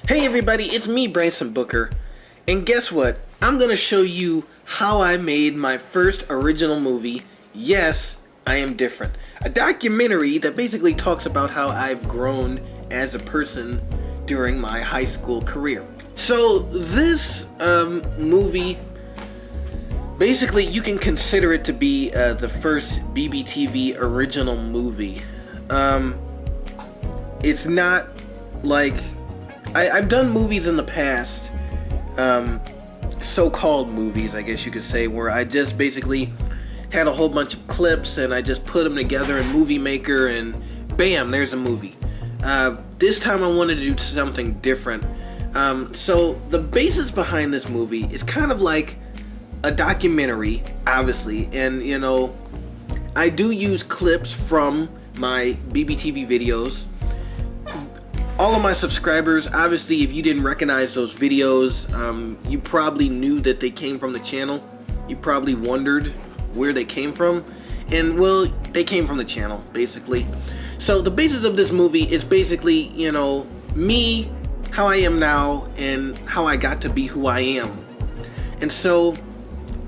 Hey everybody, it's me, Branson Booker, and guess what? I'm gonna show you how I made my first original movie, Yes, I Am Different. A documentary that basically talks about how I've grown as a person during my high school career. So this movie, basically you can consider it to be the first BBTV original movie. It's not like I've done movies in the past, so-called movies, I guess you could say, where I just basically had a whole bunch of clips and I just put them together in Movie Maker and bam, there's a movie. This time I wanted to do something different. So the basis behind this movie is kind of like a documentary, obviously, and you know, I do use clips from my BBTV videos. All of my subscribers, obviously, if you didn't recognize those videos, you probably knew that they came from the channel. You probably wondered where they came from. And, well, they came from the channel, basically. So, the basis of this movie is basically, you know, me, how I am now, and how I got to be who I am. And so,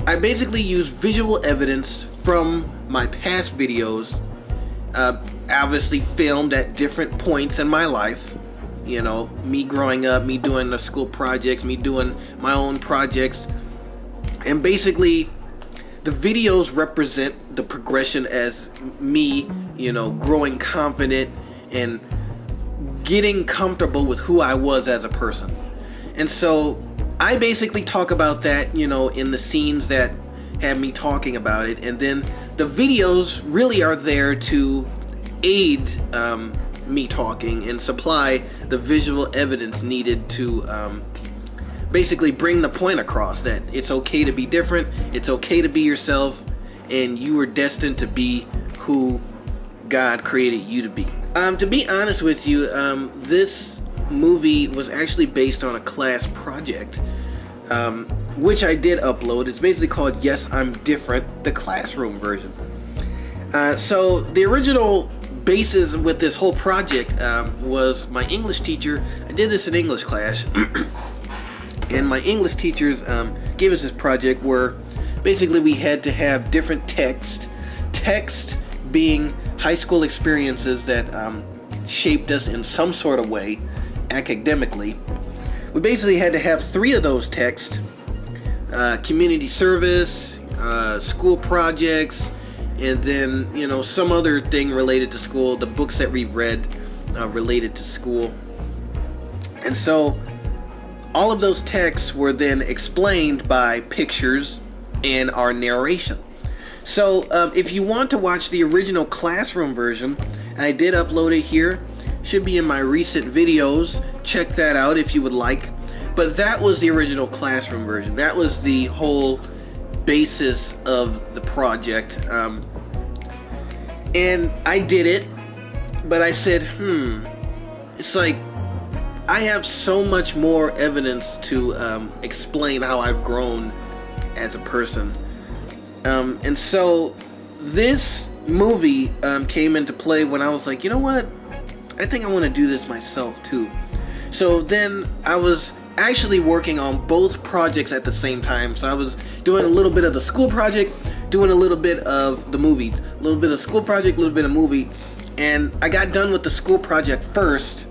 I basically use visual evidence from my past videos, obviously filmed at different points in my life. You know, me growing up, me doing the school projects, me doing my own projects. And basically, the videos represent the progression as me, you know, growing confident and getting comfortable with who I was as a person. And so, I basically talk about that, you know, in the scenes that have me talking about it. And then the videos really are there to aid me talking and supply the visual evidence needed to basically bring the point across that it's okay to be different, it's okay to be yourself, and you are destined to be who God created you to be. To be honest with you, this movie was actually based on a class project, which I did upload. It's basically called Yes, I'm Different, the classroom version. So the original basis with this whole project was my English teacher. I did this in English class, and my English teachers gave us this project where basically we had to have different text being high school experiences that shaped us in some sort of way academically. We basically had to have 3 of those texts: community service, school projects, and then, you know, some other thing related to school, the books that we've read related to school. And so all of those texts were then explained by pictures and our narration. So if you want to watch the original classroom version, I did upload it here. Should be in my recent videos. Check that out if you would like. But that was the original classroom version. That was the whole basis of the project, and I did it, but I said, it's like I have so much more evidence to explain how I've grown as a person, and so this movie came into play when I was like, you know what, I think I want to do this myself too. So then I was actually working on both projects at the same time. So I was doing a little bit of the school project, doing a little bit of the movie, a little bit of school project, a little bit of movie, and I got done with the school project first,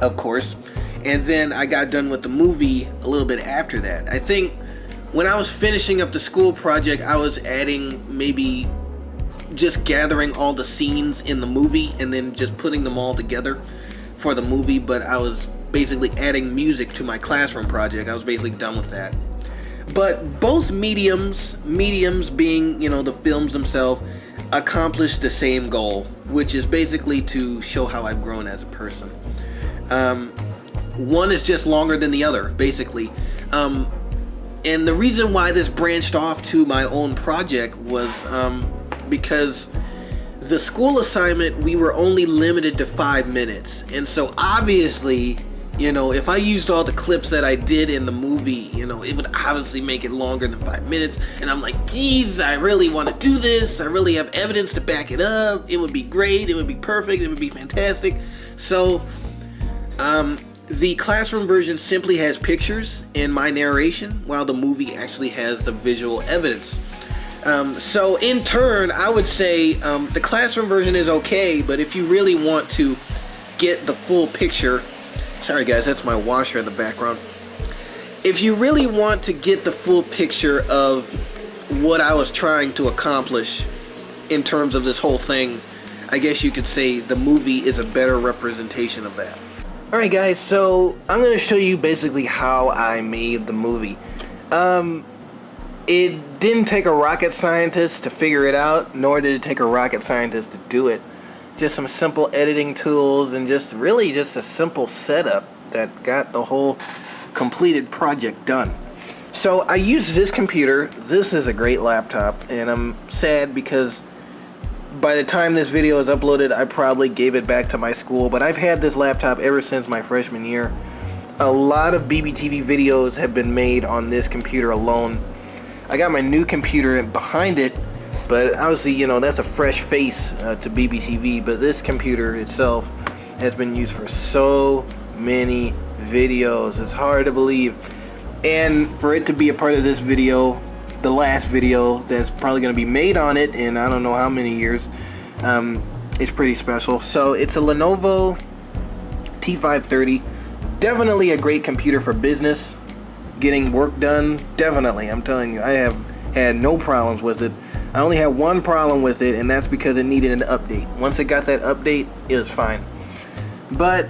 of course, and then I got done with the movie a little bit after that. I think when I was finishing up the school project, I was adding, maybe just gathering all the scenes in the movie and then just putting them all together for the movie, but I was basically adding music to my classroom project. I was basically done with that. But both mediums being, you know, the films themselves, accomplished the same goal, which is basically to show how I've grown as a person. One is just longer than the other, basically. And the reason why this branched off to my own project was because the school assignment, we were only limited to 5 minutes. And so obviously, you know, if I used all the clips that I did in the movie, you know, it would obviously make it longer than 5 minutes. And I'm like, geez, I really want to do this. I really have evidence to back it up. It would be great. It would be perfect. It would be fantastic. So The classroom version simply has pictures and my narration, while the movie actually has the visual evidence. So in turn, I would say the classroom version is okay, but if you really want to get the full picture, sorry guys, that's my washer in the background. If you really want to get the full picture of what I was trying to accomplish in terms of this whole thing, I guess you could say the movie is a better representation of that. Alright guys, so I'm going to show you basically how I made the movie. It didn't take a rocket scientist to figure it out, nor did it take a rocket scientist to do it. Just some simple editing tools and just really just a simple setup that got the whole completed project done. So I used this computer. This is a great laptop, and I'm sad because by the time this video is uploaded, I probably gave it back to my school, but I've had this laptop ever since my freshman year. A lot of BBTV videos have been made on this computer alone. I got my new computer behind it, but obviously, you know, that's a fresh face to BBTV, but this computer itself has been used for so many videos. It's hard to believe. And for it to be a part of this video, the last video that's probably going to be made on it in I don't know how many years, it's pretty special. So it's a Lenovo T530. Definitely a great computer for business, getting work done. Definitely, I'm telling you, I have had no problems with it. I only had one problem with it, and that's because it needed an update. Once it got that update, it was fine. But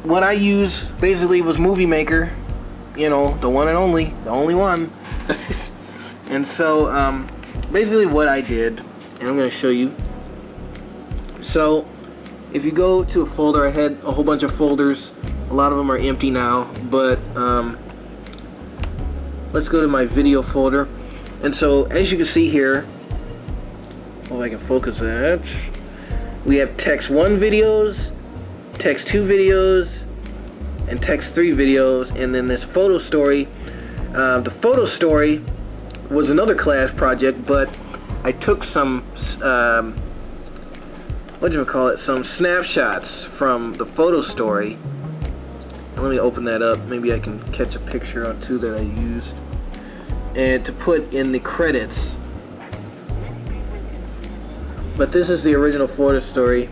what I used basically was Movie Maker, you know, the one and only, the only one. And so basically what I did, and I'm going to show you. So if you go to a folder, I had a whole bunch of folders. A lot of them are empty now, but let's go to my video folder. And so as you can see here, if I can focus that, we have Text 1 videos, Text 2 videos, and Text 3 videos, and then this photo story. The photo story was another class project, but I took some some snapshots from the photo story. Let me open that up. Maybe I can catch a picture or two that I used, and to put in the credits. But this is the original photo story.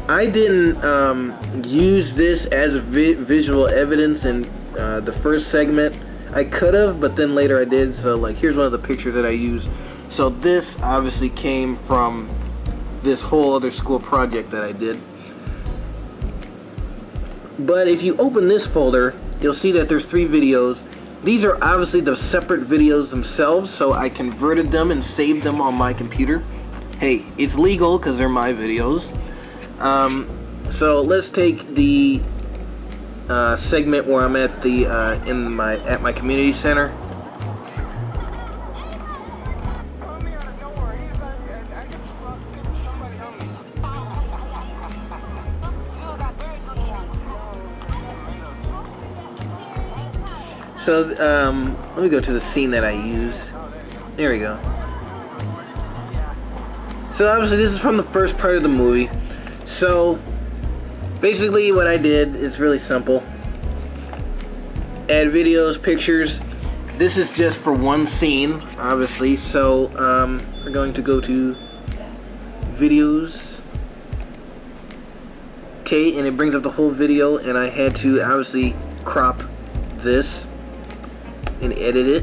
I didn't use this as a visual evidence in the first segment. I could have, but then later I did. So like, here's one of the pictures that I used. So this obviously came from this whole other school project that I did. But if you open this folder, you'll see that there's 3 videos. These are obviously the separate videos themselves, so I converted them and saved them on my computer. Hey, it's legal because they're my videos. So let's take the segment where I'm at the at my community center. So let me go to the scene that I used. There we go. So obviously this is from the first part of the movie. So basically what I did is really simple. Add videos, pictures. This is just for one scene, obviously. So we're going to go to videos. Okay, and it brings up the whole video, and I had to obviously crop this and edit it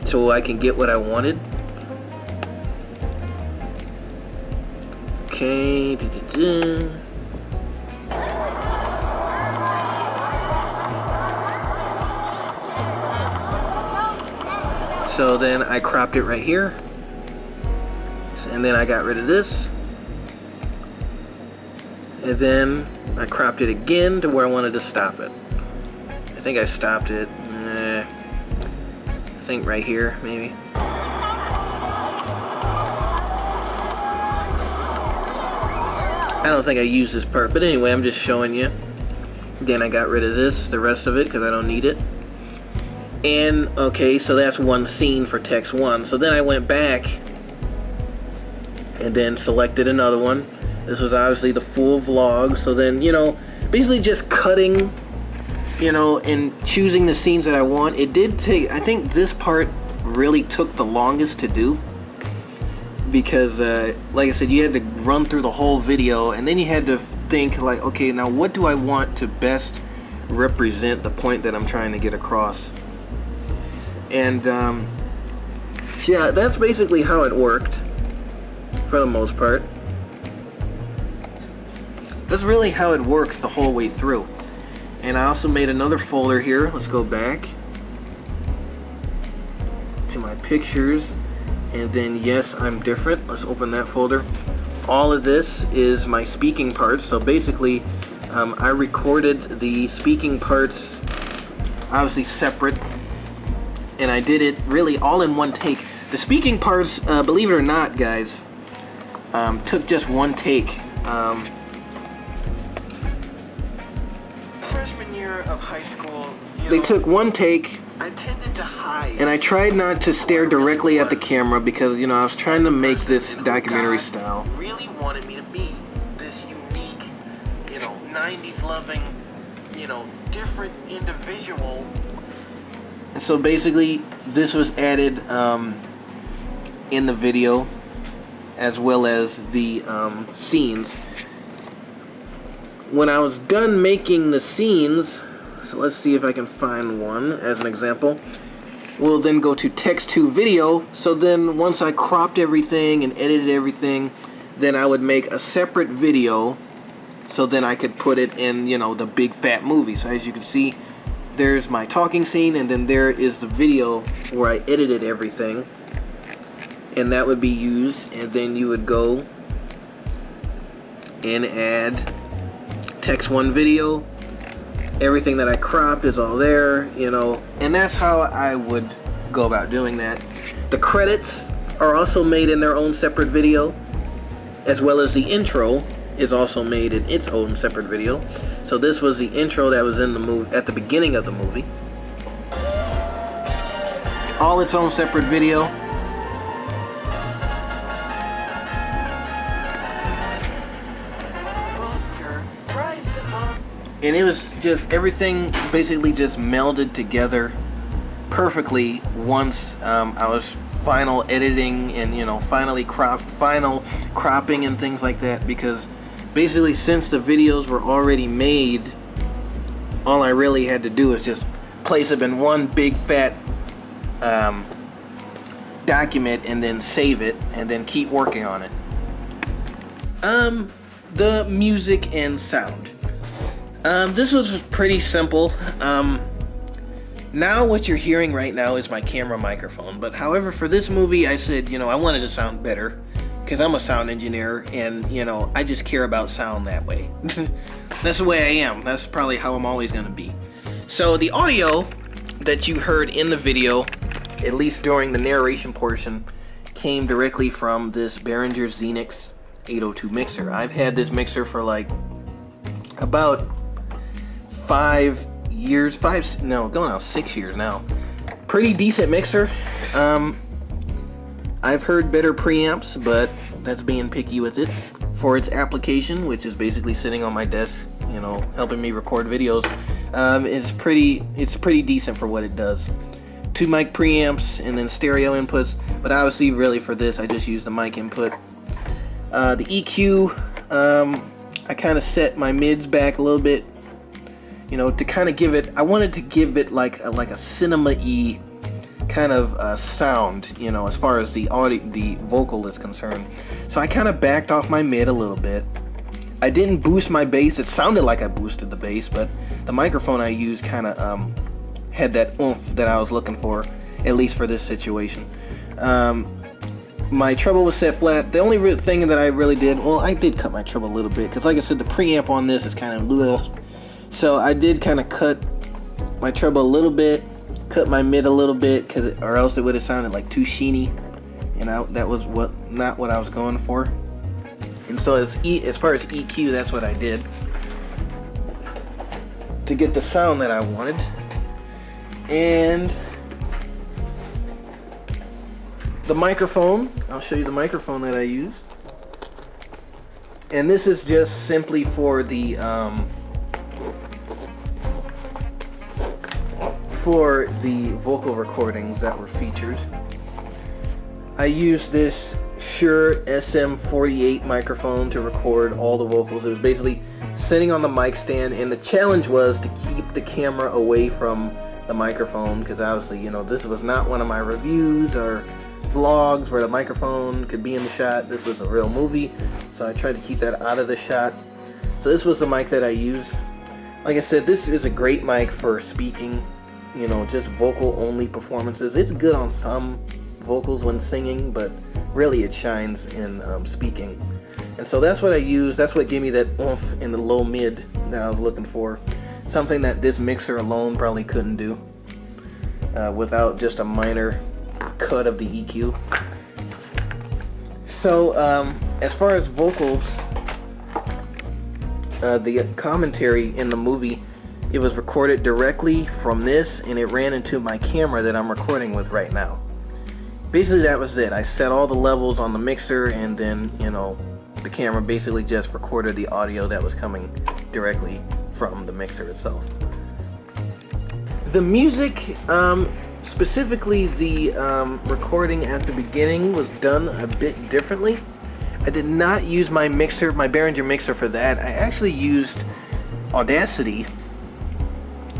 so I can get what I wanted. Okay. So then I cropped it right here, and then I got rid of this, and then I cropped it again to where I wanted to stop it. I think I stopped it, I think right here maybe. I don't think I used this part, but anyway, I'm just showing you. Then I got rid of this, the rest of it, because I don't need it. And okay, so that's one scene for Text 1. So then I went back and then selected another one. This was obviously the full vlog. So then, you know, basically just cutting you know, in choosing the scenes that I want, it did take, I think this part really took the longest to do, because like I said, you had to run through the whole video, and then you had to think like, okay, now what do I want to best represent the point that I'm trying to get across. And yeah, that's basically how it worked for the most part. That's really how it works the whole way through. And I also made another folder here. Let's go back to my pictures, and then yes, I'm different. Let's open that folder. All of this is my speaking parts. So basically I recorded the speaking parts obviously separate, and I did it really all in one take. The speaking parts, believe it or not, guys, took just one take. Freshman year of high school, they took one take. I tended to hide, and I tried not to stare directly at the camera because, you know, I was trying to make this documentary style. Really wanted me to be this unique, you know, 90s loving, you know, different individual. And so basically this was added in the video, as well as the scenes. When I was done making the scenes, so let's see if I can find one as an example. We'll then go to text to video. So then once I cropped everything and edited everything, then I would make a separate video, so then I could put it in, you know, the big fat movie. So as you can see, there's my talking scene, and then there is the video where I edited everything, and that would be used. And then you would go and add text one video. Everything that I cropped is all there, you know, and that's how I would go about doing that. The credits are also made in their own separate video, as well as the intro is also made in its own separate video. So this was the intro that was in the movie at the beginning of the movie. All its own separate video. And it was just, everything basically just melded together perfectly once I was final editing and, you know, final cropping and things like that. Because basically, since the videos were already made, all I really had to do is just place them in one big fat document and then save it and then keep working on it. The music and sound. This was pretty simple. Now what you're hearing right now is my camera microphone, but however, for this movie I said, you know, I wanted to sound better because I'm a sound engineer, and, you know, I just care about sound that way. That's the way I am. That's probably how I'm always going to be. So the audio that you heard in the video, at least during the narration portion, came directly from this Behringer Xenix 802 mixer. I've had this mixer for like about 5 years, going on 6 years now. Pretty decent mixer. I've heard better preamps, but that's being picky with it. For its application, which is basically sitting on my desk, you know, helping me record videos, it's pretty decent for what it does. 2 mic preamps and then stereo inputs, but obviously really for this I just use the mic input. The EQ, I kind of set my mids back a little bit, you know, to kind of give it, I wanted to give it like a cinema-y kind of sound, you know, as far as the audio, the vocal is concerned. So I kind of backed off my mid a little bit. I didn't boost my bass. It sounded like I boosted the bass, but the microphone I used kind of had that oomph that I was looking for, at least for this situation. My treble was set flat. The only thing that I really did, well, I did cut my treble a little bit, because like I said, the preamp on this is kind of little. So I did kind of cut my treble a little bit, cut my mid a little bit, or else it would have sounded like too sheeny, and that was not what I was going for. And so as far as EQ, that's what I did to get the sound that I wanted. And the microphone, I'll show you the microphone that I used. And this is just simply for the for the vocal recordings that were featured, I used this Shure SM48 microphone to record all the vocals. It was basically sitting on the mic stand, and the challenge was to keep the camera away from the microphone, because obviously, you know, this was not one of my reviews or vlogs where the microphone could be in the shot. This was a real movie, so I tried to keep that out of the shot. So this was the mic that I used. Like I said, this is a great mic for speaking, you know, just vocal only performances. It's good on some vocals when singing, but really it shines in speaking. And so that's what I used. That's what gave me that oomph in the low mid that I was looking for. Something that this mixer alone probably couldn't do without just a minor cut of the EQ. So as far as vocals, the commentary in the movie, it was recorded directly from this, and it ran into my camera that I'm recording with right now. Basically that was it. I set all the levels on the mixer, and then, you know, the camera basically just recorded the audio that was coming directly from the mixer itself. The music, specifically the recording at the beginning, was done a bit differently. I did not use my mixer, my Behringer mixer, for that. I actually used Audacity.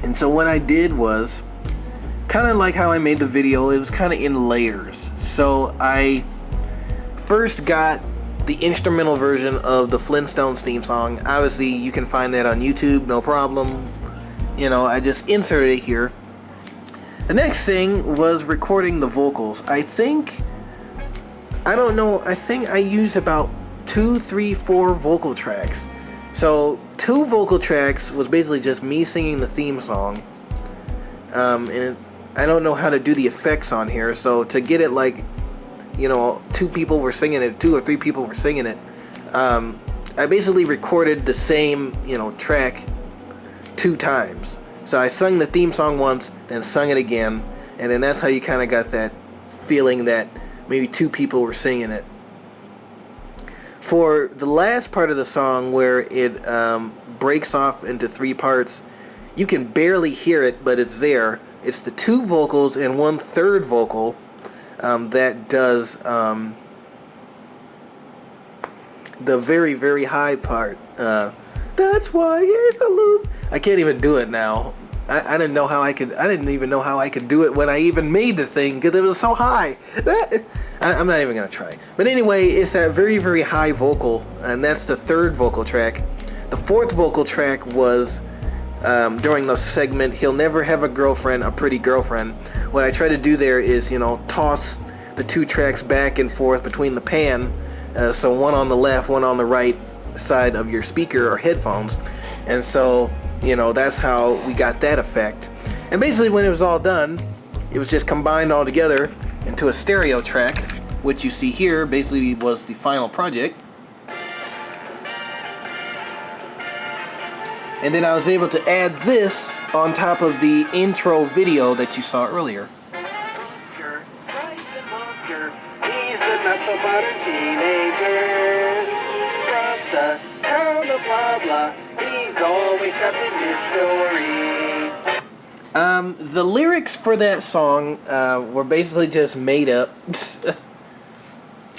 And so what I did was, kind of like how I made the video, it was kind of in layers. So I first got the instrumental version of the Flintstones theme song. Obviously you can find that on YouTube, no problem. You know, I just inserted it here. The next thing was recording the vocals. I think I used about 2, 3, 4 vocal tracks. So 2 vocal tracks was basically just me singing the theme song. And I don't know how to do the effects on here, so to get it like, you know, 2 people were singing it, 2 or 3 people were singing it, I basically recorded the same, you know, track 2 times. So I sung the theme song once, then sung it again, and then that's how you kind of got that feeling that maybe 2 people were singing it. For the last part of the song, where it breaks off into 3 parts, you can barely hear it, but it's there. It's the 2 vocals and 1/3 vocal that does the very, very high part. That's why it's a loop. I can't even do it now. I didn't know how I could. I didn't even know how I could do it when I even made the thing, because it was so high. I'm not even gonna try. But anyway, it's that very, very high vocal, and that's the 3rd vocal track. The 4th vocal track was during the segment, "He'll Never Have a Girlfriend, a Pretty Girlfriend." What I try to do there is, you know, toss the 2 tracks back and forth between the pan, so one on the left, one on the right side of your speaker or headphones. And so, you know, that's how we got that effect. And basically when it was all done, it was just combined all together into a stereo track, which you see here basically was the final project. And then I was able to add this on top of the intro video that you saw earlier. Bryson Walker, he's the not-so-modern teenager from the town of blah blah. He's always trapped in his story. The lyrics for that song were basically just made up.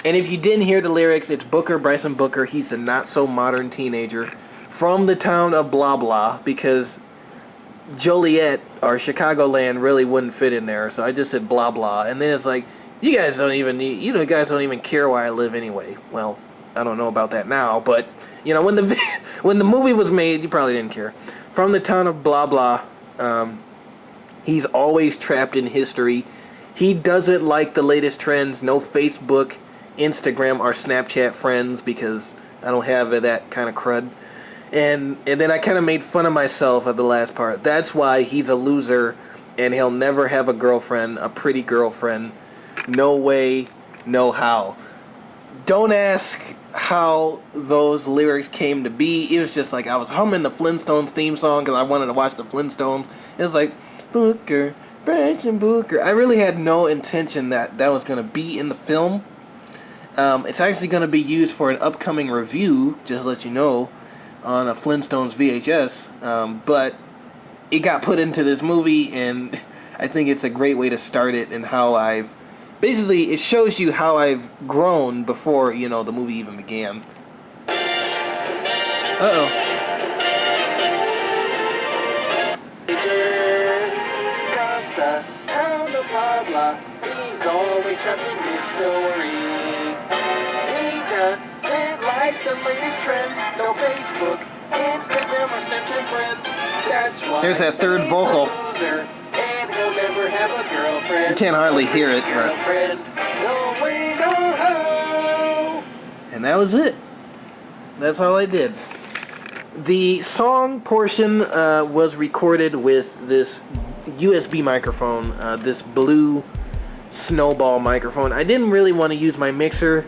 And if you didn't hear the lyrics, it's Booker, Bryson Booker. He's a not-so-modern teenager from the town of blah blah, because Joliet or Chicagoland really wouldn't fit in there, so I just said blah blah. And then it's like, you guys don't even care where I live anyway. Well, I don't know about that now, but you know, when the movie was made, you probably didn't care. From the town of blah blah. He's always trapped in history. He doesn't like the latest trends. No Facebook, Instagram, or Snapchat friends, because I don't have that kind of crud. And then I kind of made fun of myself at the last part. That's why he's a loser, and he'll never have a girlfriend, a pretty girlfriend. No way, no how. Don't ask how those lyrics came to be. It was just like I was humming the Flintstones theme song because I wanted to watch the Flintstones. It was like, Booker, Bryson Booker. I really had no intention that was going to be in the film. It's actually going to be used for an upcoming review, just to let you know, on a Flintstones VHS. But it got put into this movie, and I think it's a great way to start it, and how I've basically, it shows you how I've grown before, you know, the movie even began. Uh-oh. From the town of blah blah, he's always trapped in his story. He doesn't like the latest trends, no Facebook, Instagram, or Snapchat friends. That's why there's that third vocal. Loser, and he'll never have a girlfriend. You can't hardly hear it, but... No way, no how. And that was it. That's all I did. The song portion was recorded with this USB microphone, this blue Snowball microphone. I didn't really want to use my mixer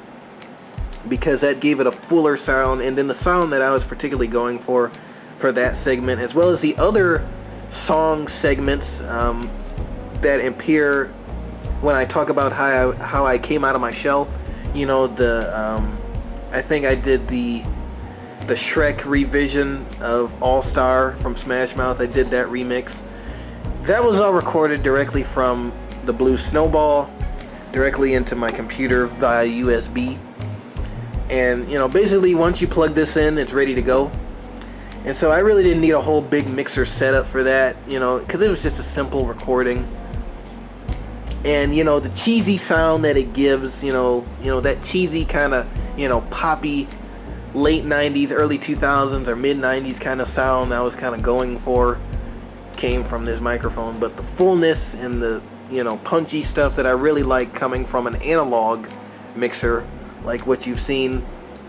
because that gave it a fuller sound, and then the sound that I was particularly going for that segment, as well as the other song segments that appear when I talk about how I came out of my shell. You know, I think I did the Shrek revision of All Star from Smash Mouth. I did that remix. That was all recorded directly from the Blue Snowball, directly into my computer via USB. And, you know, basically once you plug this in, it's ready to go. And so I really didn't need a whole big mixer setup for that, you know, because it was just a simple recording. And, you know, the cheesy sound that it gives, you know, that cheesy kind of, you know, poppy late 90s, early 2000s, or mid 90s kind of sound I was kind of going for came from this microphone. But the fullness and the, you know, punchy stuff that I really like coming from an analog mixer, like what you've seen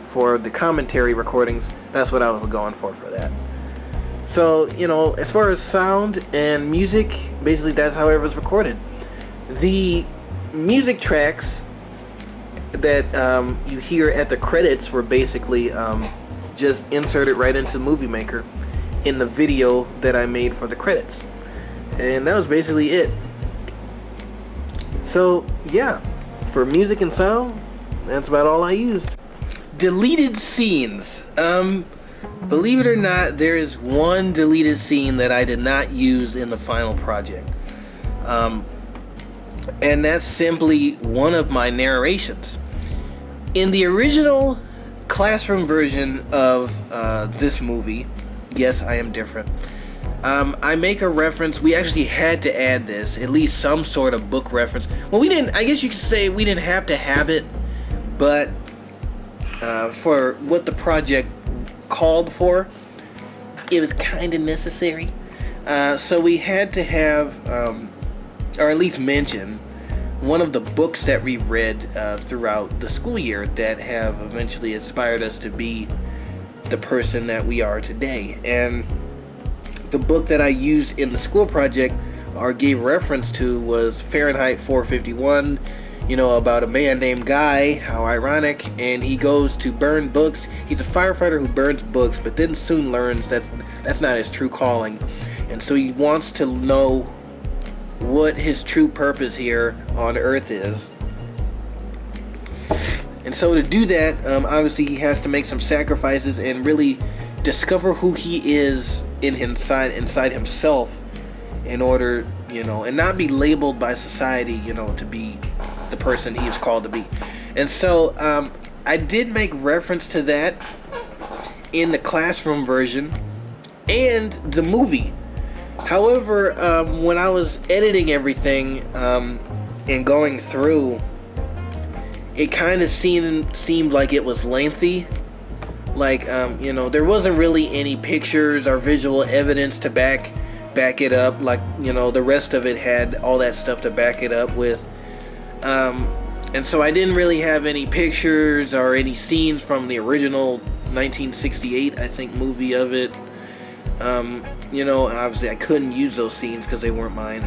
for the commentary recordings, that's what I was going for that. So, you know, as far as sound and music, basically that's how it was recorded. The music tracks that you hear at the credits were basically just inserted right into Movie Maker in the video that I made for the credits. And that was basically it. So, yeah, for music and sound, that's about all I used. Deleted scenes. Believe it or not, there is one deleted scene that I did not use in the final project. And that's simply one of my narrations. In the original classroom version of this movie, Yes, I Am Different, I make a reference. We actually had to add this, at least some sort of book reference. Well, we didn't, I guess you could say we didn't have to have it, but for what the project called for, it was kind of necessary. So we had to have, or at least mention, one of the books that we read throughout the school year that have eventually inspired us to be the person that we are today. And the book that I used in the school project or gave reference to was Fahrenheit 451, you know, about a man named Guy, how ironic, and he goes to burn books. He's a firefighter who burns books, but then soon learns that's not his true calling. And so he wants to know what his true purpose here on Earth is. And so to do that, obviously he has to make some sacrifices and really discover who he is inside himself, in order, you know, and not be labeled by society, you know, to be the person he is called to be. And so I did make reference to that in the classroom version and the movie. However, when I was editing everything and going through, it kind of seemed like it was lengthy. Like, you know, there wasn't really any pictures or visual evidence to back it up. Like, you know, the rest of it had all that stuff to back it up with. And so I didn't really have any pictures or any scenes from the original 1968, I think, movie of it. You know, obviously I couldn't use those scenes because they weren't mine.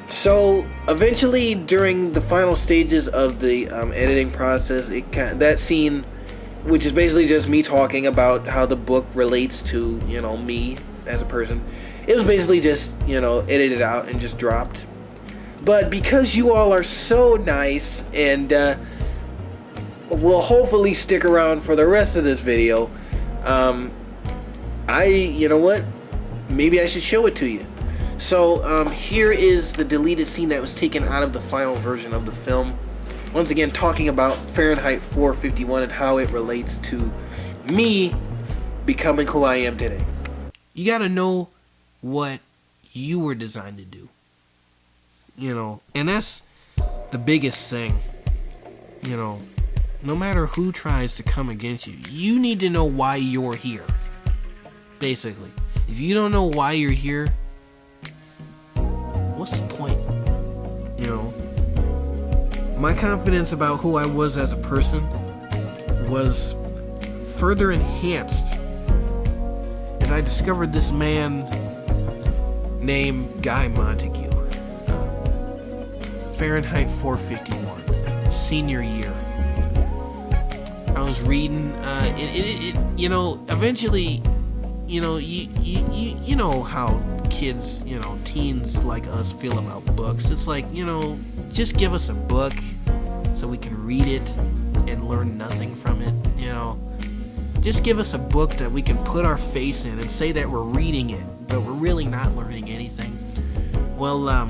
So eventually, during the final stages of the editing process, that scene, which is basically just me talking about how the book relates to, you know, me as a person, it was basically just, you know, edited out and just dropped. But because you all are so nice and will hopefully stick around for the rest of this video, you know what? Maybe I should show it to you. So here is the deleted scene that was taken out of the final version of the film. Once again, talking about Fahrenheit 451 and how it relates to me becoming who I am today. You gotta know what you were designed to do. You know, and that's the biggest thing. You know, no matter who tries to come against you, you need to know why you're here. Basically. If you don't know why you're here, what's the point? You know, my confidence about who I was as a person was further enhanced as I discovered this man named Guy Montague. Fahrenheit 451, senior year. I was reading, you know, eventually, you know, you know how kids, you know, teens like us feel about books. It's like, you know, just give us a book so we can read it and learn nothing from it, you know. Just give us a book that we can put our face in and say that we're reading it, but we're really not learning anything. Well,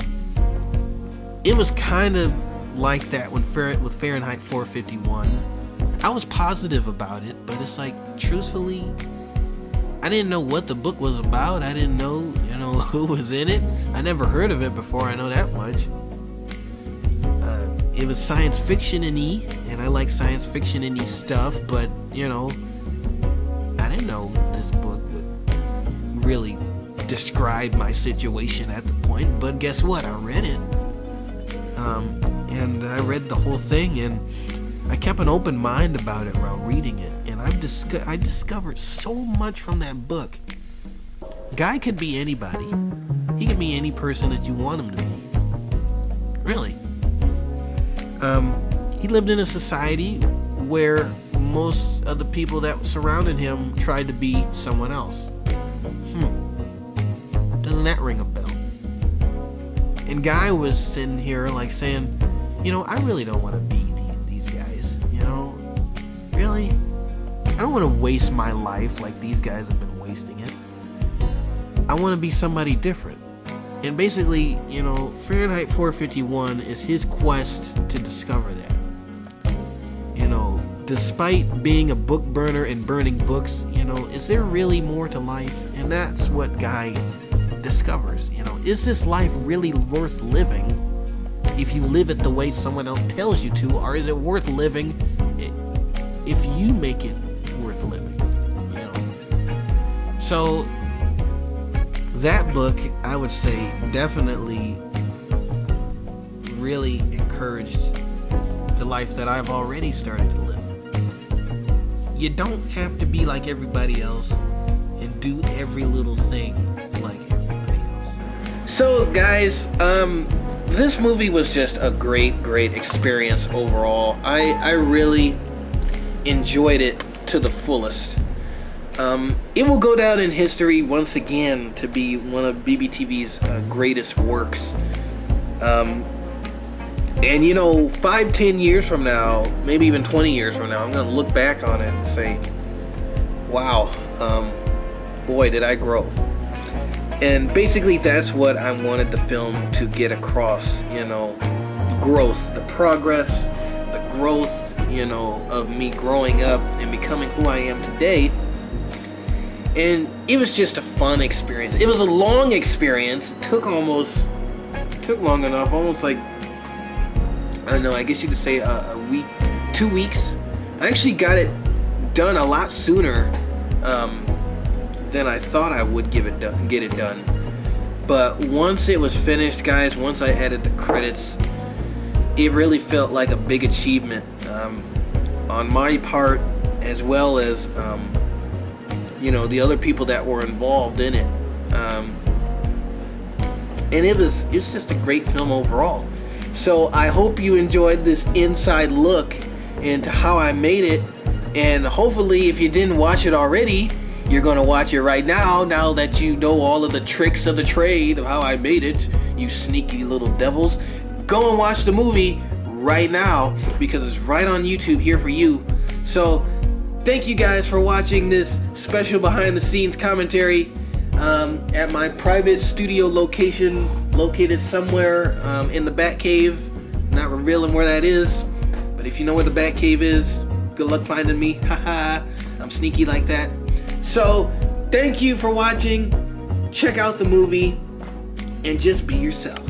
it was kind of like that with Fahrenheit 451. I was positive about it, but it's like, truthfully, I didn't know what the book was about. I didn't know, you know, who was in it. I never heard of it before, I know that much. It was science fiction-y, and I like science fiction-y stuff, but, you know, I didn't know this book would really describe my situation at the point, but guess what? I read it. And I read the whole thing, and I kept an open mind about it while reading it, and I discovered so much from that book. Guy could be anybody. He could be any person that you want him to be. Really. He lived in a society where most of the people that surrounded him tried to be someone else. Doesn't that ring a bell? And Guy was sitting here like saying, you know, I really don't want to be these guys, you know? Really? I don't want to waste my life like these guys have been wasting it. I want to be somebody different. And basically, you know, Fahrenheit 451 is his quest to discover that. You know, despite being a book burner and burning books, you know, is there really more to life? And that's what Guy discovers. You know, is this life really worth living if you live it the way someone else tells you to, or is it worth living if you make it worth living? You know, so that book, I would say, definitely really encouraged the life that I've already started to live. You don't have to be like everybody else and do every little thing like everybody else. So guys, this movie was just a great experience overall. I really enjoyed it to the fullest. It will go down in history once again to be one of BBTV's greatest works. And you know, 5-10 years from now, maybe even 20 years from now, I'm gonna look back on it and say, wow, boy did I grow. And basically that's what I wanted the film to get across, you know, growth, the progress, the growth, you know, of me growing up and becoming who I am today. And it was just a fun experience. It was a long experience. It took long enough, almost like, I don't know, I guess you could say a week, 2 weeks. I actually got it done a lot sooner than I thought I would get it done. But once it was finished, guys, once I added the credits, it really felt like a big achievement on my part, as well as you know, the other people that were involved in it. And it's just a great film overall. So I hope you enjoyed this inside look into how I made it, and hopefully if you didn't watch it already, you're gonna watch it right now that you know all of the tricks of the trade of how I made it, you sneaky little devils. Go and watch the movie right now because it's right on YouTube here for you. So thank you guys for watching this special behind the scenes commentary. at my private studio location located somewhere in the Batcave. Not revealing where that is, but if you know where the Batcave is, good luck finding me. Haha, I'm sneaky like that. So, thank you for watching. Check out the movie and just be yourself.